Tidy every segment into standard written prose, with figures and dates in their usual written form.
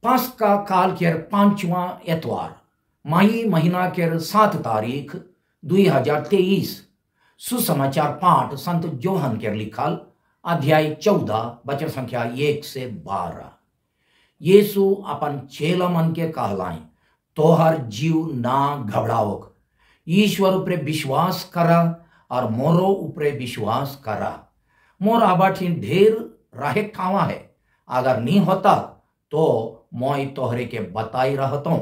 पास्का काल केर 5वां एतवार मई महीना केर 7 तारीख 2023 सुसमाचार पाठ संत जोहन केर लिखल अध्याय 14 वचन संख्या 1 से 12। यीशु अपन चेला मन के कहलाई, तोहर जीव ना घबराओक, ईश्वर उपरे विश्वास करा और मोरो उपरे विश्वास करा। मोर आबाठी ढेर राहे ठावा है, अगर नहीं होता तो मोय तोहरे के बताई रहतो,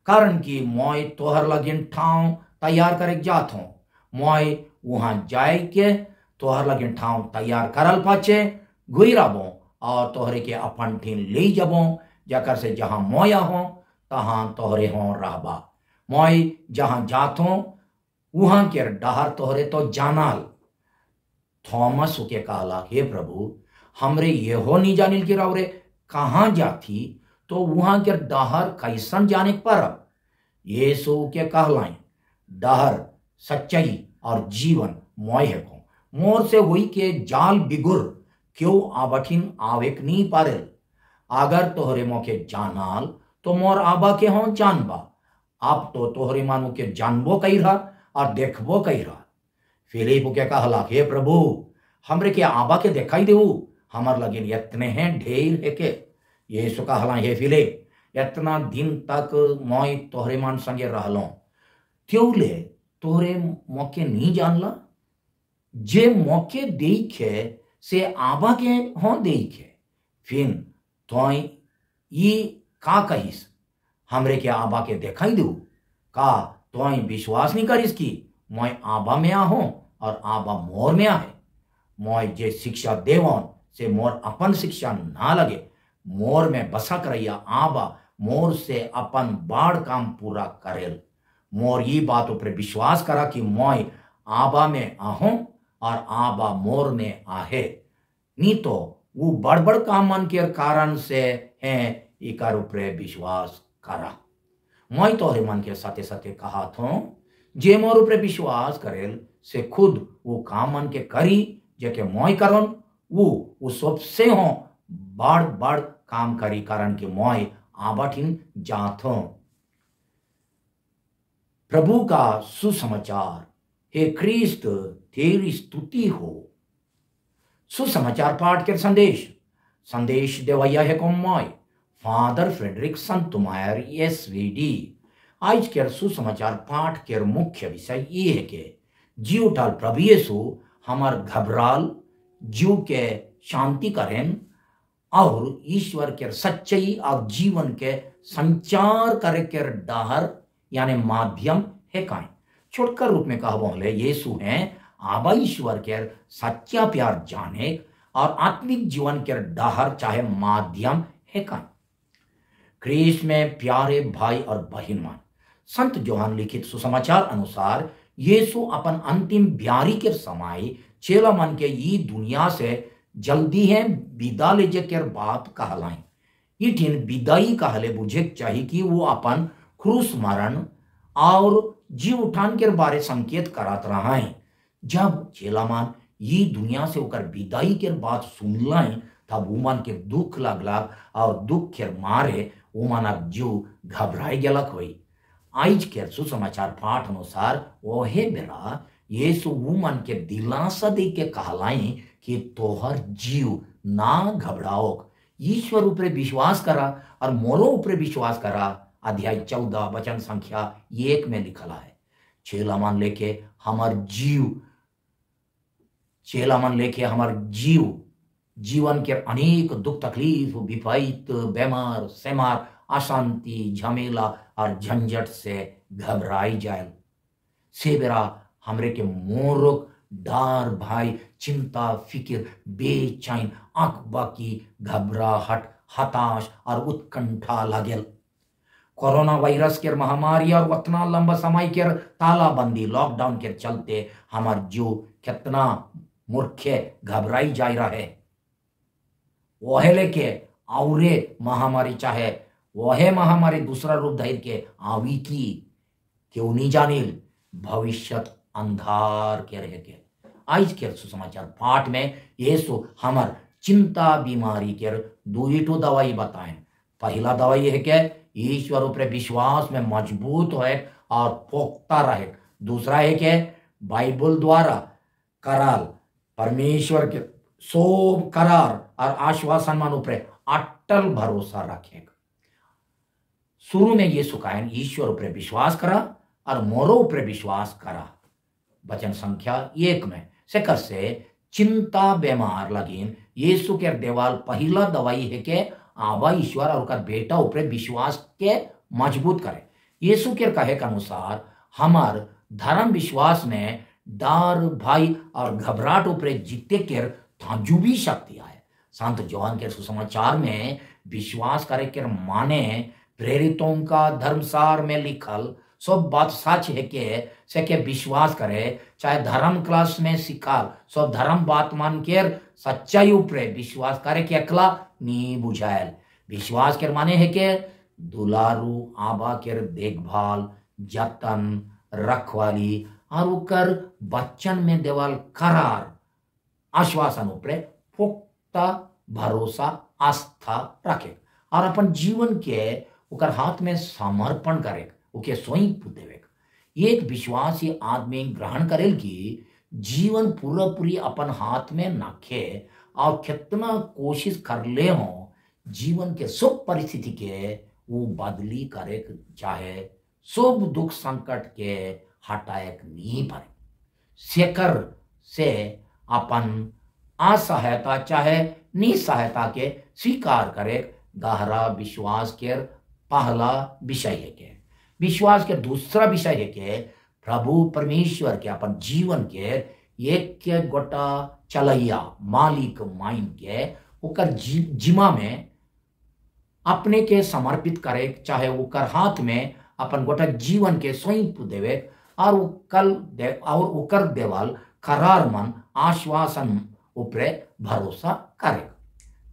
कारण कि मोय तोहर लगिन ठाव तैयार करे जात हूँ। मोय वहां जाए के तोहर लगिन ठाव तैयार करल पाचे गुइराबो और तोहरे के अपन ठीन ले जबो, जाकर से जहां मोया हो तहां तोहरे हो रहबा। मोय जहां जात हूँ वहां के डहर तोहरे तो जानाल। थॉमस के कहला, हे प्रभु, हमरे ये हो नहीं जानिल कि रावरे कहाँ जाती तो वहां के डहर कैसन जाने पर। यीशु के कहलाई, डहर सच्चाई और जीवन मोय है को, मोर से हुई के जाल बिगुर क्यों आबठिन आवेक नहीं पारेल। अगर तोहरे मोके जानाल तो मोर आबा के हो जानबा। अब तो तोहरे मानो के जानबो कही रहा और देखबो कही रहा। फिलिप के कहला, हे प्रभु, हमरे के आबा के दिखाई देऊ, हमर लगिन इतने हैं ढेर है के। यीशु कहला, हे फिलिप, इतना दिन तक मोय तोहरे मान संगे रहलो, क्यों ले तोहरे मौके नहीं जानला। जे मौके देखे से आबा के हो देखे, फिर तो ये का कहिस, हमरे के आबा के दिखाई दू, का तो विश्वास नहीं करिस कि मोय आबा में आ हो और आबा मोर में आहे। मोय जे शिक्षा देवन से मोर अपन शिक्षा ना लगे, मोर में बसा करैया आबा मोर से अपन बाड़ काम पूरा करेल। मोर ये बात ऊपर विश्वास करा कि मोय आबा में आहूं और आबा मोर में आहे, नहीं तो वो बड़ बड़ काम मन के कारण से हैं, इकर ऊपर विश्वास करा। मोय तोहरे मन के साथे साथे कहा थो, जे मोर ऊपर विश्वास करेल से खुद वो काम मन के करी जेके मोय करन, वो सबसे हो बड़ बड़ काम करी, कारण के मोय आबाठिन जात हूं। प्रभु का सुसमाचार, हे ख्रीस्त तेरी स्तुति हो। सुसमाचार पाठ के संदेश देवैया है को मोय फादर फ्रेडरिक संतुमायर एसवीडी। आज के सुसमाचार पाठ के मुख्य विषय ये है कि जीव टाल प्रभु यीशु हमार घबराल जीव के शांति करें और ईश्वर के सच्चाई और जीवन के संचार करे के डहर यानी माध्यम है काई। छोटकर रूप में कहा बोले, यीशु हैं आबा ईश्वर के सच्चा प्यार जाने और आत्मिक जीवन के डहर चाहे माध्यम है काई। ख्रीस्त में प्यारे भाई और बहन मान, संत जोहन लिखित सुसमाचार अनुसार यीशु अपन अंतिम ब्यारी के समय चेला मन के ये दुनिया से जल्दी है विदा ले के बात कहलाई। इठिन विदाई कहले बुझे चाहिए कि वो अपन क्रूस मरण और जीव उठान के बारे संकेत करात रहा है। जब चेला मन ये दुनिया से होकर विदाई के बात सुनलाई तब वो मन के दुख लगला और दुख के मारे वो मन अब जीव घबराई गलक हुई। आज के सुसमाचार पाठ अनुसार वहे बेरा यीशु वो मन के दिलासा दे के कहलाई कि तोहर जीव ना घबराओक, ईश्वर ऊपर विश्वास करा और मोरो ऊपर विश्वास करा। अध्याय 14 वचन संख्या 1 में लिखला है। चेला मन लेके हमार जीव जीवन के अनेक दुख तकलीफ विपरीत बीमार सेमार अशांति झमेला और झंझट से घबराई जाए से बेरा हमरे के मोरक डर भाई चिंता फिक्र बेचैन आंख बाकी घबराहट हताश और उत्कंठा लागेल। कोरोना वायरस के महामारी और उतना लंबा समय के तालाबंदी लॉकडाउन के चलते हमार जीव कितना मूर्खे घबराई जा रहा है। वह लेके औरे महामारी चाहे वह महामारी दूसरा रूप धैर्य के आवी की क्यों नहीं जानिल, भविष्य अंधार के रह के। आज के सुसमाचार पाठ में यीशु हमार चिंता बीमारी के दुईटो दवाई बताएं, पहला दवाई है क्या? ईश्वर ऊपर विश्वास में मजबूत है और पोख्ता रहे। दूसरा है क्या? बाइबल द्वारा कराल परमेश्वर के सोब करार और आश्वासन मन ऊपर अटल भरोसा रखेगा। शुरू में यीशु कहन ईश्वर ऊपर विश्वास करा और मोरो ऊपर विश्वास करा। वचन संख्या 1 में सेकर से चिंता बीमार लगिन यीशु के देवाल पहला दवाई है के आबा ईश्वर और का बेटा ऊपर विश्वास के मजबूत करे। यीशु के कहे के अनुसार हमार धर्म विश्वास में डर भय और घबराहट ऊपर जीते के ताजुबी शक्ति है। संत जोहन के सुसमाचार में विश्वास करे के माने प्रेरितों का धर्मसार में लिखल सब बात सच है के विश्वास करे, चाहे धर्म क्लास में सिखाल सब धर्म बात मान के सच्चाई ऊपर विश्वास करे के अकला नी बुझायल। विश्वास के माने है के दुलारू आबा के देखभाल जतन रखवाली और उकर बच्चन में देवाल करार आश्वासन ऊपर पुख्ता भरोसा आस्था रखे और अपन जीवन के उकर हाथ में समर्पण करे, उके स्वयं देवे। एक विश्वासी आदमी ग्रहण करेल कि जीवन पूरा पूरी अपन हाथ में नखे और कितना कोशिश कर ले हो जीवन के सब परिस्थिति के वो बदली करे, चाहे सब दुख संकट के हटाए नहीं पाए। शेकर से अपन असहायता चाहे निसहायता के स्वीकार करे गहरा विश्वास के पहला विषय है के। विश्वास के दूसरा विषय है के प्रभु परमेश्वर के अपन जीवन के एक के गोटा चलैया मालिक माइन के उकर जिमा में अपने के समर्पित करे, चाहे उकर हाथ में अपन गोटा जीवन के स्वयं देवे और उकर देवाल करार मन आश्वासन ऊपर भरोसा करे।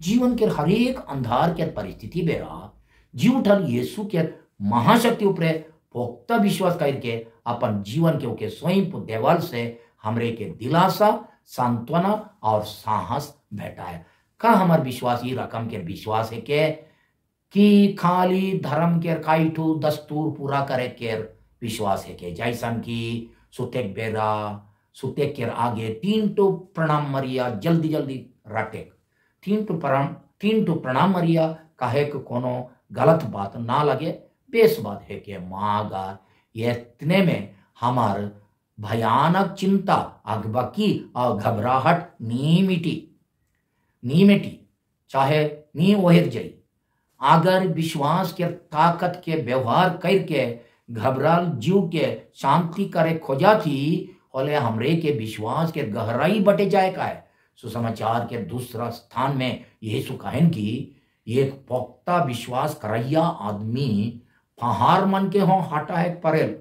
जीवन के हरेक अंधार के परिस्थिति बेरा जीवठल यीशु के महाशक्ति ऊपर पुख्ता विश्वास करके अपन जीवन के ओके स्वयं देवाल से हमरे के दिलासा सांत्वना और साहस भेटाए। का हमार विश्वास ये रकम के विश्वास है के कि खाली धर्म के काइठू दस्तूर पूरा करे के विश्वास है के, जैसन कि सुतेक बेरा सुतेक के आगे 3 प्रणाम मरिया जल्दी जल्दी रटे। 3 प्रणाम मरिया काहे को कोनो गलत बात ना लगे, बेस बात है कि मागा ये इतने में हमार भयानक चिंता अगबकी और घबराहट नी मिटी चाहे नी ओहिर जाई। अगर विश्वास के ताकत के व्यवहार करके घबराल जीव के शांति करे खोजा थी होले हमरे के विश्वास के गहराई बटे जाए का है। सुसमाचार के दूसरा स्थान में यीशु कहन की एक पुख्ता विश्वास करैया आदमी पहाड़ मन के हो हटा है परेल।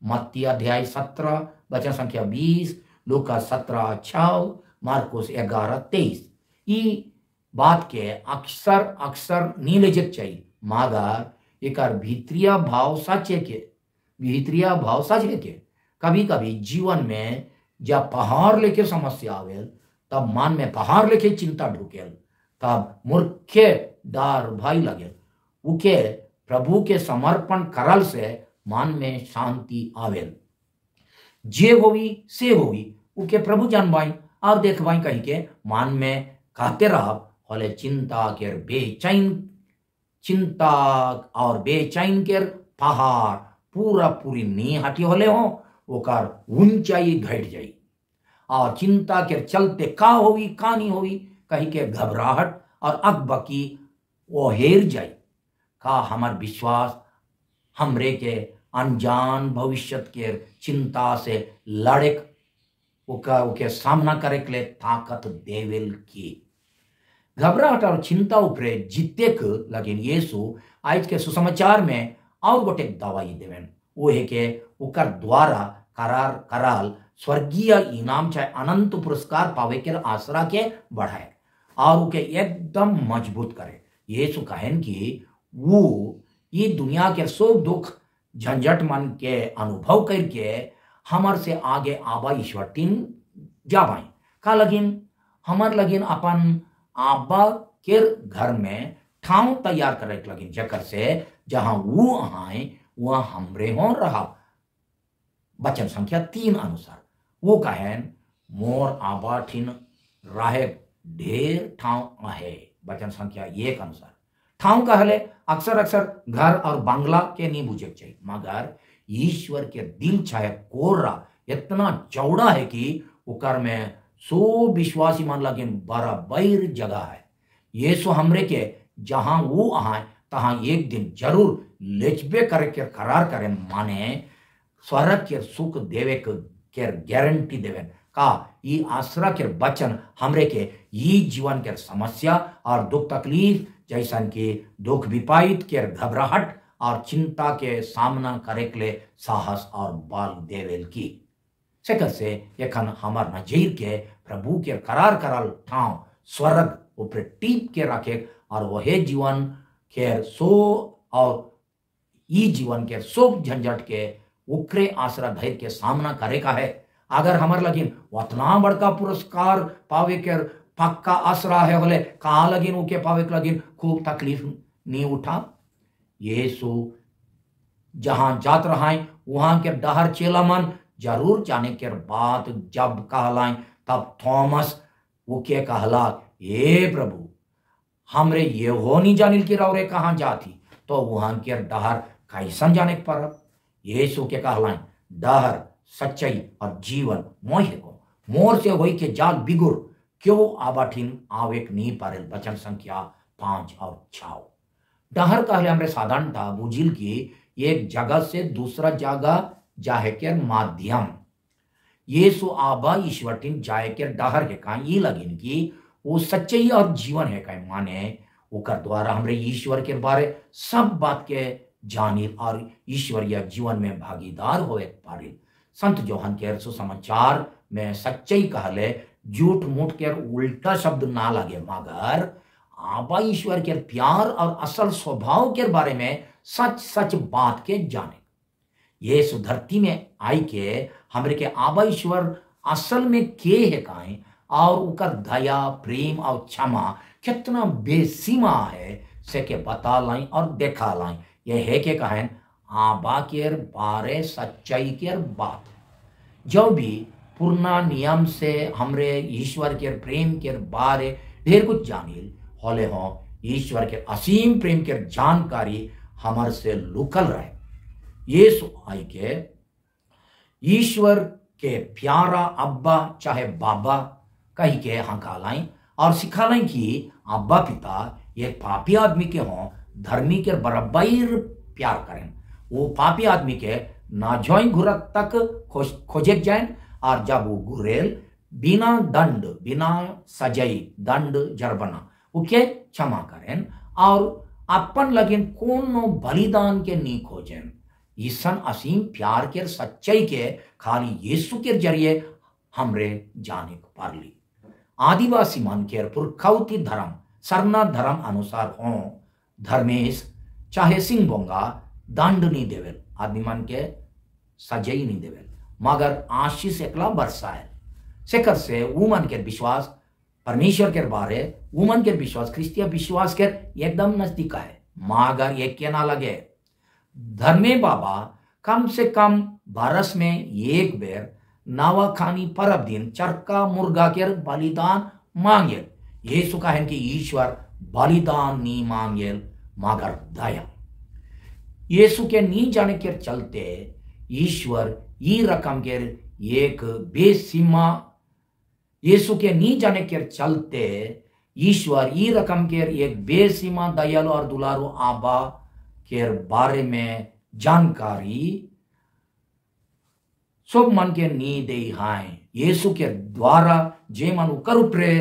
मत्ती अध्याय 17 वचन संख्या 20, लूका 17:6, मार्कुस 11:23। ई बात के अक्सर नीले जग चाहिए मागा एकर भीतरिया भाव सच है के कभी कभी जीवन में जब पहाड़ लेके समस्या आवेल तब मन में पहाड़ लेके चिंता ढुकेल, तब मूर्खे डर भय लगे उके प्रभु के समर्पण करल से मन में शांति आवेल। जे होवी से होवी उके प्रभु जानबाई और देखबाई कही के मन में कहते रह होले चिंता और बेचैन के पहाड़ पूरी नी हटी होले हो ओकर ऊंचाई घट जाई और चिंता के चलते का होवी का नहीं होवी कही के घबराहट और अकबकी ओहेर जाई। का हमार विश्वास हमरे के अनजान भविष्य के चिंता से लड़े ओके सामना करे के लिए ताकत देवेल की। घबराहट और चिंता ऊपर जीते लगिन यीशु आज के सुसमाचार में और गोटे दवाई देवेन, वो है के ओकर द्वारा कराल स्वर्गीय इनाम चाहे अनंत पुरस्कार पावे के आसरा के बढ़ाए और उके एकदम मजबूत करे। यीशु कहन कि वो ये दुनिया के सब दुख झंझट मन के अनुभव करके हमर से आगे आबा ईश्वर तीन जाबाई का लगिन हमर लगिन अपन आबा के घर में ठाव तैयार करे लगिन जकर से जहां वो आए वह हमरे हो रहा। वचन संख्या 3 अनुसार वो कहें मोर आबाठिन राहे ढेर ठाव आहे। वचन संख्या 1 अनुसार ठाव कहले अक्सर अक्सर घर और बंगला के नहीं बुझे चाहिए, मगर ईश्वर के दिल चाहे कोर्रा इतना चौड़ा है कि उकर में सो विश्वासी मन लगे बराबर जगह है। यीशु हमरे के जहां वो आए तहां एक दिन जरूर लेचबे करे के करार करे, माने स्वर्ग के सुख देवे के गारंटी देवे का ये आसरा के वचन हमरे के ये जीवन के समस्या और दुख तकलीफ जैसन के दुख विपाइत के घबराहट और चिंता के सामना करे के लिए साहस और बल देवेल की सेकर से एखन हमार नजीर के प्रभु के करार करल ठाव स्वर्ग ऊपर टीप के रखे और वह जीवन के सो और ई जीवन के सब झंझट के उकरे आसरा धैर्य के सामना करे का है। अगर हमार लगिन उतना बड़का पुरस्कार पावे के पक्का आसरा है बोले कहा लगिन उके पावे के लगिन खूब तकलीफ नहीं उठा। यीशु जहां जात रहा वहां के डहर चेला मन जरूर जाने के बात जब कहलाए तब थॉमस वो के कहला हे प्रभु हमरे ये हो नहीं जानिल की रौरे कहाँ जाती, तो वहां के डहर कैसन जाने पर यीशु के कहलाए डहर सच्चाई और जीवन मोहे को मोर से होई के जाल बिगुर क्यों आबाठिन आवेक नहीं पारेल। वचन संख्या 5 और 6 डहर कहले हमरे साधारणता बुझिल की एक जगह से दूसरा जगह जाहे के माध्यम। यीशु आबा ईश्वरटिन जाए के डहर है का ये लगिन की वो सच्चाई और जीवन है का, माने ओकर द्वारा हमरे ईश्वर के बारे सब बात के जानिल और ईश्वरीय जीवन में भागीदार होए पारिल। संत जोहन के सुसमाचार में सच्चाई कहले झूठ मूठ के उल्टा शब्द ना लगे, मगर आबा ईश्वर के प्यार और असल स्वभाव के बारे में सच सच बात के जाने। यीशु धरती में आई के हमरे के आबा ईश्वर असल में के है काए और उकर दया प्रेम और क्षमा कितना बेसीमा है से के बता लाई और देखा लाई। ये है के कहें आबा के बारे सच्चाई के बात जो भी पूर्णा नियम से हमरे ईश्वर के प्रेम के बारे ढेर कुछ जानिल होले हो। ईश्वर के असीम प्रेम के जानकारी हमार से लुकल रहे। यीशु आई के ईश्वर के प्यारा अब्बा चाहे बाबा कही के हंकालाई और सिखालाई कि अब्बा पिता एक पापी आदमी के हों धर्मी के बराबर प्यार करें। वो पापी आदमी के ना जोई घुरक तक खोजे जाए और जब वो घुरेल बिना दंड बिना सजाई दंड जरबना उके क्षमा करें और अपन लगिन कोनो बलिदान के नी खोजें। ईसन असीम प्यार के सच्चाई के खाली यीशु के जरिए हमरे जाने को पारली। आदिवासी मन के पुरखौती धर्म सरना धर्म अनुसार हो धर्मेश चाहे सिंह बोंगा दंड नहीं देवेल, आदमी मन के सजाई नहीं देवेल, मगर आशीष एकला बरसाए सेकर से वुमन के विश्वास परमेश्वर के बारे वुमन के विश्वास क्रिस्तीय विश्वास के एकदम नजदीक है, मगर एक के ना लगे। धर्मे बाबा कम से कम बरस में एक बेर नवाखानी परब दिन चरका मुर्गा के बलिदान मांगे। यीशु कहें कि ईश्वर बलिदान नहीं मांगे मगर दया। यीशु के नी जाने के चलते ईश्वर ये रकम के एक बेसीमा यीशु के नी जाने के चलते ईश्वर ये रकम के एक बेसीमा दयालु और दुलारू आबा के बारे में जानकारी सब मन के नी दे हाय। यीशु के द्वारा जे मन उकर उपरे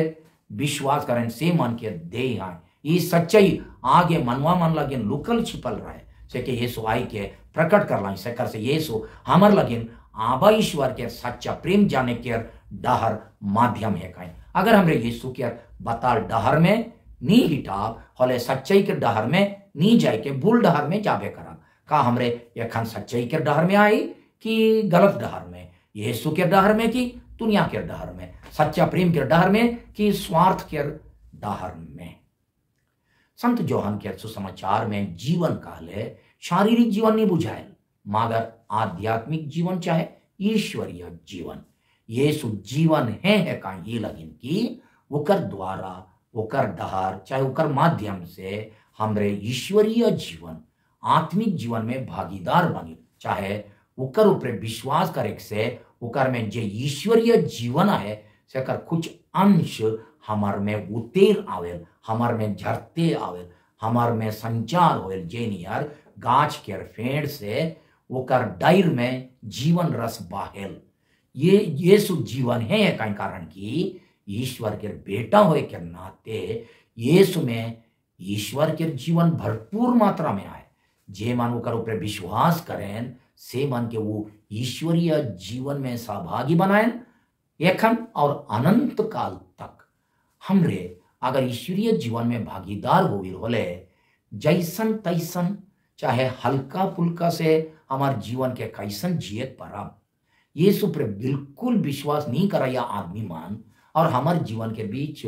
विश्वास करें से मन के दे हाय। ये सच्चाई आगे मनवा मन लगिन लुकल छिपल रहे से के यीशु आई के प्रकट कर लाई सेकर से यीशु हमर लगिन आबा ईश्वर के सच्चा प्रेम जाने के डहर माध्यम है कहीं। अगर हमरे यीशु के बताल डहर में नी हिटा होले सच्चाई के डहर में नी जाए के भूल डहर में जाबे करा का हमरे यखन सच्चाई के डहर में आई कि गलत डहर में, यीशु के डहर में कि दुनिया के डहर में, सच्चा प्रेम के डहर में कि स्वार्थ के डहर में। संत जोहन के सुसमाचार में जीवन कहले शारीरिक जीवन नहीं बुझायल, मगर आध्यात्मिक जीवन चाहे ईश्वरीय जीवन। यीशु जीवन है का ये लगिन कि ओकर द्वारा ओकर डहार चाहे ओकर माध्यम से हमरे ईश्वरीय जीवन आत्मिक जीवन में भागीदार बनी, चाहे ओकर ऊपर विश्वास करे से ओकर में जे ईश्वरीय जीवन है सेकर कुछ अंश हमार में उतेर आवेल, हमार में झरते आवेल, हमार में संचार होल, जेनियर गाछ के फेड़ से ओकर डायर में जीवन रस बाहेल। ये यीशु जीवन है का कारण कि ईश्वर के बेटा होए के नाते यीशु में ईश्वर के जीवन भरपूर मात्रा में आए। जे मन ओकर ऊपर विश्वास करें से मन के वो ईश्वरीय जीवन में सहभागी बनाएं एखन और अनंत काल तक। हमरे अगर ईश्वरीय जीवन में भागीदार होले जैसन तैसन चाहे हल्का फुल्का से हमार जीवन के कैसन जिए परब, यीशु पर बिल्कुल विश्वास नहीं कराया आदमी मान और हमार जीवन के बीच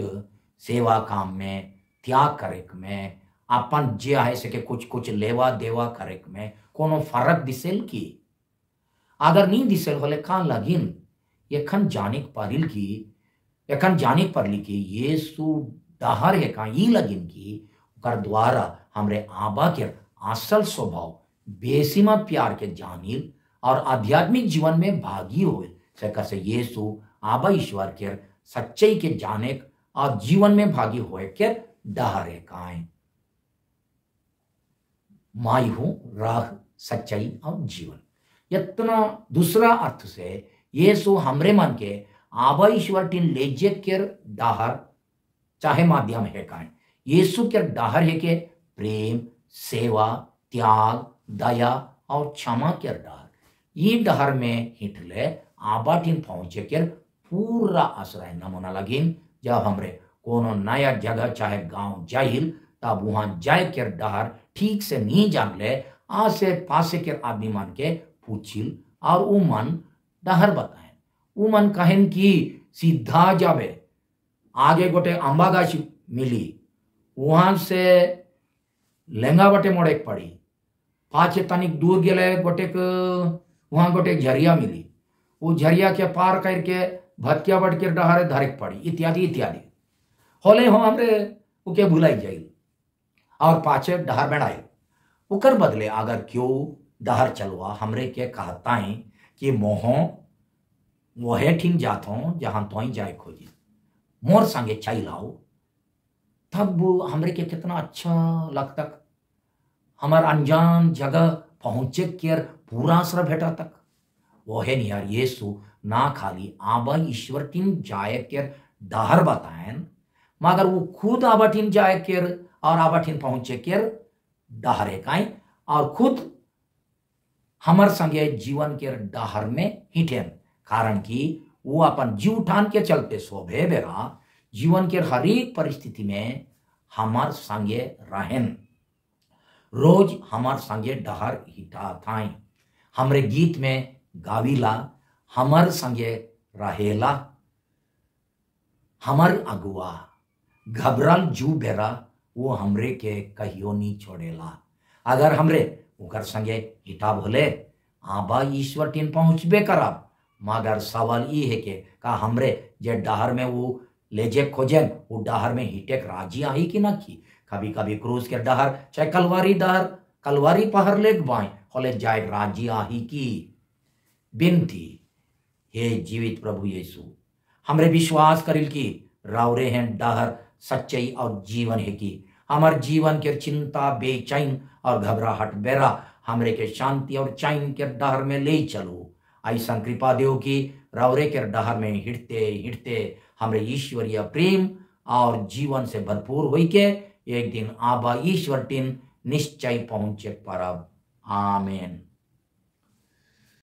सेवा काम में त्याग करे में अपन जे है से के कुछ कुछ लेवा देवा करे में कोनो फर्क दिसेल की? अगर नहीं दिसेल होले का लगिन एखन जाने परली की यीशु डहर है का ई लगिन की ओकर द्वारा हमरे आबा के असल स्वभाव बेसीमा प्यार के जानिल और आध्यात्मिक जीवन में भागी होए से यीशु आबा ईश्वर के सच्चाई के जाने और जीवन में भागी होए के डहर है काए। माई हूं राह सच्चाई और जीवन। इतना दूसरा अर्थ से यीशु हमरे मन के आबा ईश्वर टीन लेजे के डहर चाहे माध्यम है काए। यीशु के डहर है के प्रेम, सेवा, त्याग, दया और क्षमा के डहर। ये डहर में हिटले आबा टीन पहुंचे के पूरा आश्रय नमूना लगिन। जब हमरे कोनो नया जगह चाहे गांव जाइल तब वहां जाए के डहर ठीक से नहीं जान ले आसे पासे के आदमी मन के पूछिल और उ मन डहर बताए। उ मन कहन कि सीधा जावे आगे गोटे अंबा गाछ मिली, वहां से लेंगा बटे मोड़े पड़ी, पाछे तनिक दूर गेले वहां गोटे झरिया मिली, वो झरिया के पार करके भटकिया बट के डहरे धरक पड़ी, इत्यादि इत्यादि होले हो हमरे उके भुलाई जाइल और पाछे डहर बढ़ाई। उकर बदले अगर क्यों डहर चलवा हमरे के कहताई कि मोहो वहे ठीन जात हो जहां तो ही जाए खोजी, मोर संगे चाई लाओ, तब हमरे के कितना अच्छा लगता। हमार अनजान जगह पहुंचे के पूरा आश्रय भेटा तक वहे नियर यीशु ना खाली आबा ईश्वर टीम जाए के डहर बताएन, मगर वो खुद आबा टीम जाए के और आबा टीम पहुंचे के डहर है काई और खुद हमर संगे जीवन के डहर में हिटेन। कारण कि वो अपन जीव ठान के चलते शोभे बेरा जीवन के हर एक परिस्थिति में हमार संगे रहेन, रोज हमार संगे डहर हिटा थाई। हमरे गीत में गाविला हमार संगे रहेला, हमार अगुआ घबराल जू बेरा वो हमरे के कहियो नहीं छोड़ेला। अगर हमरे ओकर संगे हिटा भोले आबा ईश्वर टीन पहुंचबे करब, मगर सवाल ये है कि का हमरे जे डहर में वो लेजे खोजेन वो डहर में हिटे राजी आई कि ना की? कभी कभी क्रूज के डहर चाहे कलवारी पहर लेक बाई होले जाए राजी आही की? बिनती हे जीवित प्रभु यीशु, हमरे विश्वास करिल की रावरे हैं डहर सच्चाई और जीवन है की हमार जीवन के चिंता बेचैन और घबराहट बेरा हमरे के शांति और चैन के डहर में ले चलो। ऐसा कृपा देव की रावरे के डहर में हिटते हिटते हमरे ईश्वरीय प्रेम और जीवन से भरपूर होई के एक दिन आबा ईश्वर टीन निश्चय पहुंचे परब। आमेन।